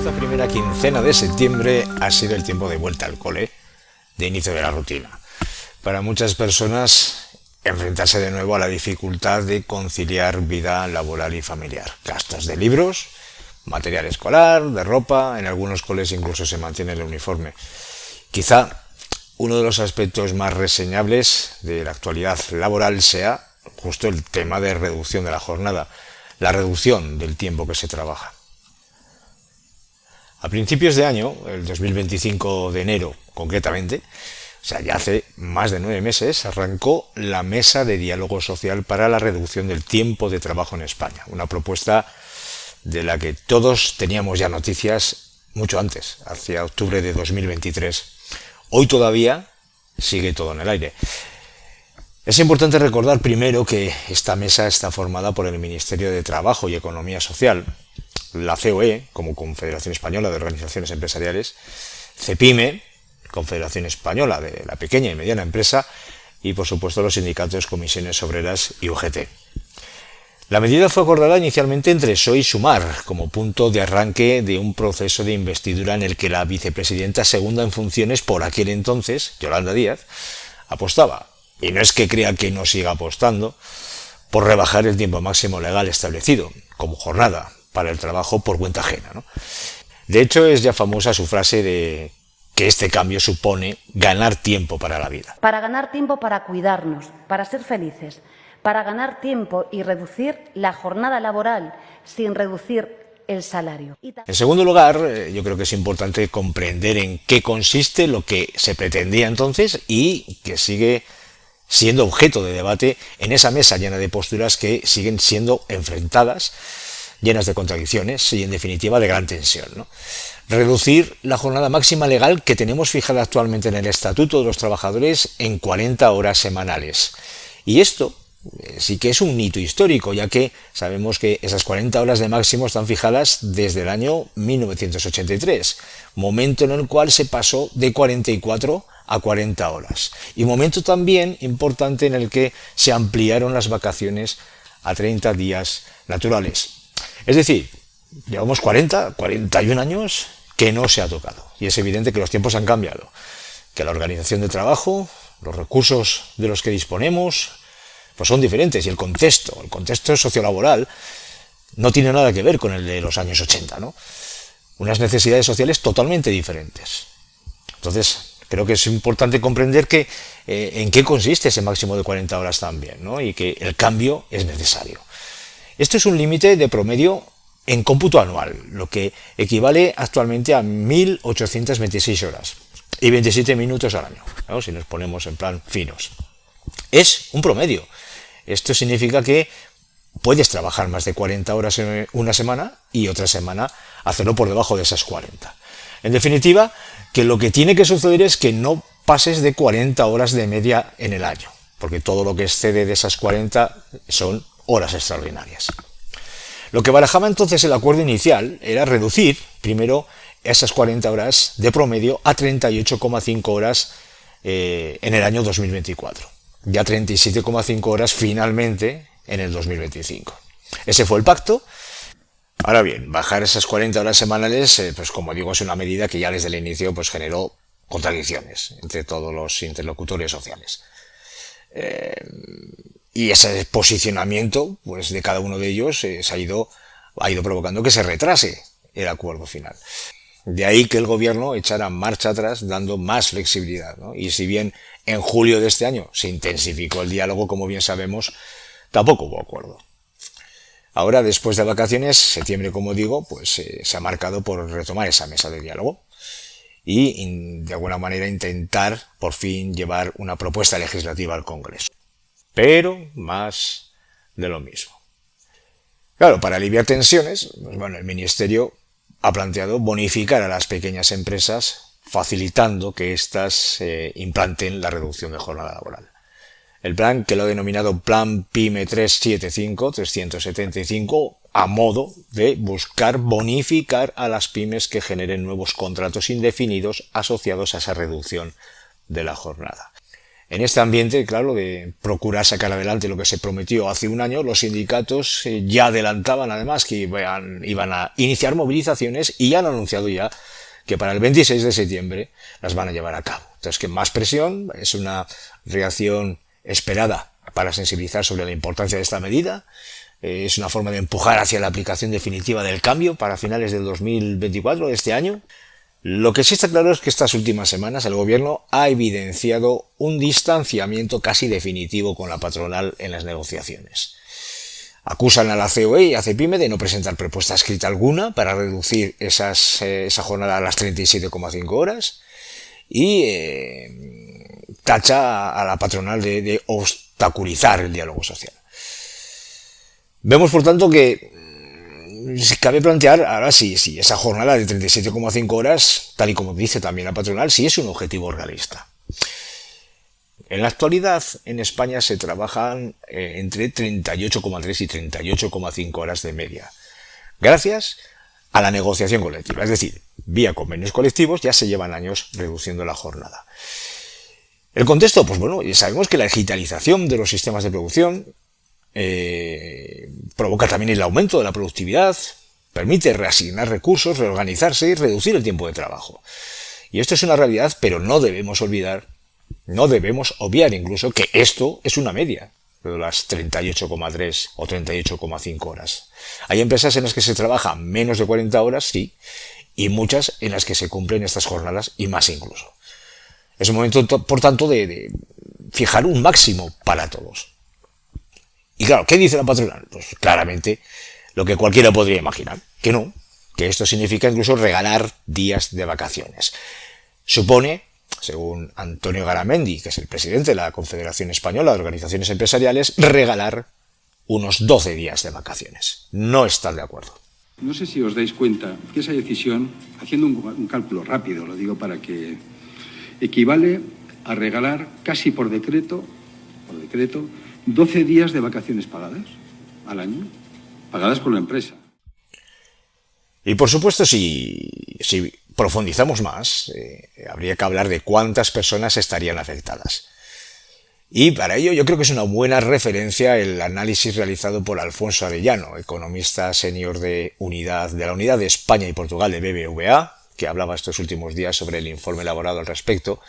Esta primera quincena de septiembre ha sido el tiempo de vuelta al cole, de inicio de la rutina. Para muchas personas, enfrentarse de nuevo a la dificultad de conciliar vida laboral y familiar. Gastos de libros, material escolar, de ropa, en algunos coles incluso se mantiene el uniforme. Quizá uno de los aspectos más reseñables de la actualidad laboral sea justo el tema de reducción de la jornada, la reducción del tiempo que se trabaja. A principios de año, el 2025 de enero concretamente, o sea, ya hace más de 9 meses, arrancó la Mesa de Diálogo Social para la Reducción del Tiempo de Trabajo en España, una propuesta de la que todos teníamos ya noticias mucho antes, hacia octubre de 2023. Hoy todavía sigue todo en el aire. Es importante recordar primero que esta mesa está formada por el Ministerio de Trabajo y Economía Social, la COE, como Confederación Española de Organizaciones Empresariales, CEPIME, Confederación Española de la Pequeña y Mediana Empresa, y por supuesto los sindicatos, comisiones obreras y UGT. La medida fue acordada inicialmente entre PSOE y Sumar, como punto de arranque de un proceso de investidura en el que la vicepresidenta segunda en funciones por aquel entonces, Yolanda Díaz, apostaba, y no es que crea que no siga apostando, por rebajar el tiempo máximo legal establecido, como jornada, para el trabajo por cuenta ajena, ¿no? De hecho, es ya famosa su frase de que este cambio supone ganar tiempo para la vida. Para ganar tiempo para cuidarnos, para ser felices, para ganar tiempo y reducir la jornada laboral sin reducir el salario. En segundo lugar, yo creo que es importante comprender en qué consiste lo que se pretendía entonces y que sigue siendo objeto de debate en esa mesa llena de posturas que siguen siendo enfrentadas, llenas de contradicciones y, en definitiva, de gran tensión, ¿no? Reducir la jornada máxima legal que tenemos fijada actualmente en el Estatuto de los Trabajadores en 40 horas semanales. Y esto sí que es un hito histórico, ya que sabemos que esas 40 horas de máximo están fijadas desde el año 1983, momento en el cual se pasó de 44 a 40 horas. Y momento también importante en el que se ampliaron las vacaciones a 30 días naturales. Es decir, llevamos 41 años que no se ha tocado. Y es evidente que los tiempos han cambiado, que la organización de trabajo, los recursos de los que disponemos, pues son diferentes. Y el contexto sociolaboral no tiene nada que ver con el de los años 80, ¿no? Unas necesidades sociales totalmente diferentes. Entonces, creo que es importante comprender que en qué consiste ese máximo de 40 horas también, ¿no? Y que el cambio es necesario. Esto es un límite de promedio en cómputo anual, lo que equivale actualmente a 1.826 horas y 27 minutos al año, ¿no? Si nos ponemos en plan finos. Es un promedio. Esto significa que puedes trabajar más de 40 horas en una semana y otra semana hacerlo por debajo de esas 40. En definitiva, que lo que tiene que suceder es que no pases de 40 horas de media en el año, porque todo lo que excede de esas 40 son horas extraordinarias. Lo que barajaba entonces el acuerdo inicial era reducir primero esas 40 horas de promedio a 38,5 horas en el año 2024. Ya 37,5 horas finalmente en el 2025. Ese fue el pacto. Ahora bien, bajar esas 40 horas semanales, pues como digo, es una medida que ya desde el inicio pues generó contradicciones entre todos los interlocutores sociales. Y ese posicionamiento pues de cada uno de ellos ha ido provocando que se retrase el acuerdo final. De ahí que el gobierno echara marcha atrás dando más flexibilidad, ¿no? Y si bien en julio de este año se intensificó el diálogo, como bien sabemos, tampoco hubo acuerdo. Ahora, después de vacaciones, septiembre, como digo, pues se ha marcado por retomar esa mesa de diálogo y de alguna manera intentar por fin llevar una propuesta legislativa al Congreso. Pero más de lo mismo. Claro, para aliviar tensiones, pues bueno, el Ministerio ha planteado bonificar a las pequeñas empresas, facilitando que éstas implanten la reducción de jornada laboral. El plan, que lo ha denominado Plan PYME 375, a modo de buscar bonificar a las pymes que generen nuevos contratos indefinidos asociados a esa reducción de la jornada. En este ambiente, claro, de procurar sacar adelante lo que se prometió hace un año, los sindicatos ya adelantaban además que iban a iniciar movilizaciones y han anunciado ya que para el 26 de septiembre las van a llevar a cabo. Entonces, que más presión, es una reacción esperada para sensibilizar sobre la importancia de esta medida, es una forma de empujar hacia la aplicación definitiva del cambio para finales del 2024, de este año. Lo que sí está claro es que estas últimas semanas el gobierno ha evidenciado un distanciamiento casi definitivo con la patronal en las negociaciones. Acusan a la COE y a CEPIME de no presentar propuesta escrita alguna para reducir esa jornada a las 37,5 horas y tacha a la patronal de obstaculizar el diálogo social. Vemos, por tanto, que cabe plantear ahora si esa jornada de 37,5 horas, tal y como dice también la patronal, si es un objetivo realista. En la actualidad, en España se trabajan entre 38,3 y 38,5 horas de media, gracias a la negociación colectiva. Es decir, vía convenios colectivos ya se llevan años reduciendo la jornada. El contexto, pues bueno, ya sabemos que la digitalización de los sistemas de producción provoca también el aumento de la productividad, permite reasignar recursos, reorganizarse y reducir el tiempo de trabajo. Y esto es una realidad, pero no debemos obviar incluso que esto es una media de las 38,3 o 38,5 horas. Hay empresas en las que se trabaja menos de 40 horas, sí, y muchas en las que se cumplen estas jornadas y más incluso. Es un momento, por tanto, de fijar un máximo para todos. Y claro, ¿qué dice la patronal? Pues claramente lo que cualquiera podría imaginar, que no, que esto significa incluso regalar días de vacaciones. Supone, según Antonio Garamendi, que es el presidente de la Confederación Española de Organizaciones Empresariales, regalar unos 12 días de vacaciones. No están de acuerdo. No sé si os dais cuenta que esa decisión, haciendo un cálculo rápido, lo digo para que equivale a regalar casi por decreto, 12 días de vacaciones pagadas al año, pagadas por la empresa. Y por supuesto, si profundizamos más, habría que hablar de cuántas personas estarían afectadas. Y para ello yo creo que es una buena referencia el análisis realizado por Alfonso Arellano, economista senior de la Unidad de España y Portugal de BBVA, que hablaba estos últimos días sobre el informe elaborado al respecto,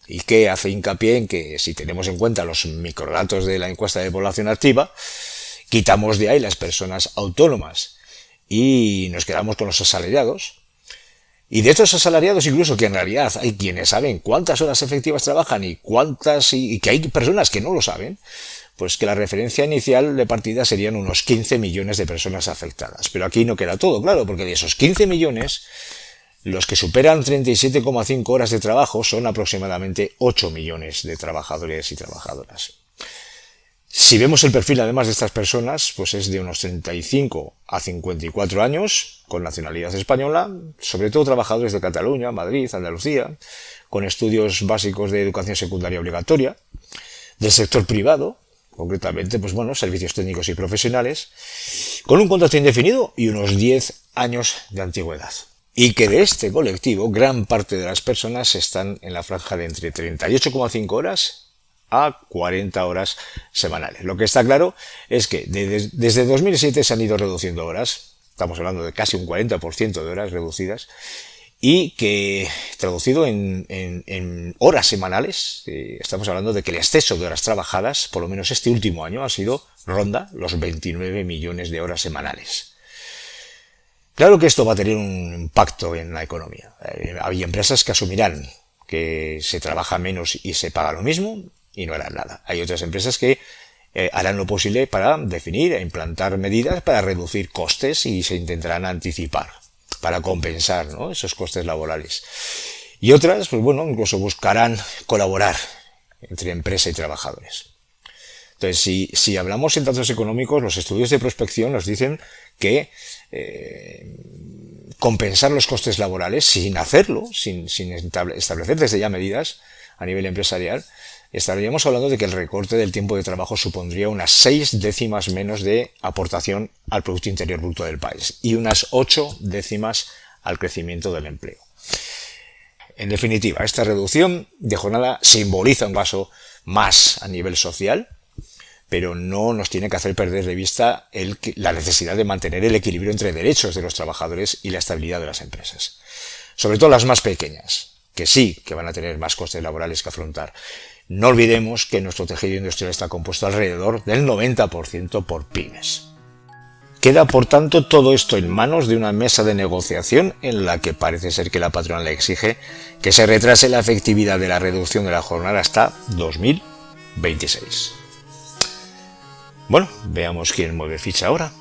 y que hace hincapié en que si tenemos en cuenta los microdatos de la encuesta de población activa, quitamos de ahí las personas autónomas y nos quedamos con los asalariados. Y de estos asalariados, incluso que en realidad hay quienes saben cuántas horas efectivas trabajan y que hay personas que no lo saben, pues que la referencia inicial de partida serían unos 15 millones de personas afectadas. Pero aquí no queda todo claro, porque de esos 15 millones, los que superan 37,5 horas de trabajo son aproximadamente 8 millones de trabajadores y trabajadoras. Si vemos el perfil además de estas personas, pues es de unos 35 a 54 años, con nacionalidad española, sobre todo trabajadores de Cataluña, Madrid, Andalucía, con estudios básicos de educación secundaria obligatoria, del sector privado, concretamente, pues bueno, servicios técnicos y profesionales, con un contrato indefinido y unos 10 años de antigüedad. Y que de este colectivo, gran parte de las personas están en la franja de entre 38,5 horas a 40 horas semanales. Lo que está claro es que desde 2007 se han ido reduciendo horas, estamos hablando de casi un 40% de horas reducidas, y que traducido en horas semanales, estamos hablando de que el exceso de horas trabajadas, por lo menos este último año, ronda los 29 millones de horas semanales. Claro que esto va a tener un impacto en la economía. Hay empresas que asumirán que se trabaja menos y se paga lo mismo y no harán nada. Hay otras empresas que harán lo posible para definir e implantar medidas para reducir costes y se intentarán anticipar para compensar, ¿no?, esos costes laborales. Y otras, pues bueno, incluso buscarán colaborar entre empresa y trabajadores. Entonces, si hablamos en datos económicos, los estudios de prospección nos dicen que compensar los costes laborales sin hacerlo, sin establecer desde ya medidas a nivel empresarial, estaríamos hablando de que el recorte del tiempo de trabajo supondría unas 6 décimas menos de aportación al Producto Interior Bruto del país y unas 8 décimas al crecimiento del empleo. En definitiva, esta reducción de jornada simboliza un paso más a nivel social, pero no nos tiene que hacer perder de vista la necesidad de mantener el equilibrio entre derechos de los trabajadores y la estabilidad de las empresas. Sobre todo las más pequeñas, que sí que van a tener más costes laborales que afrontar. No olvidemos que nuestro tejido industrial está compuesto alrededor del 90% por pymes. Queda, por tanto, todo esto en manos de una mesa de negociación en la que parece ser que la patronal le exige que se retrase la efectividad de la reducción de la jornada hasta 2026. Bueno, veamos quién mueve ficha ahora.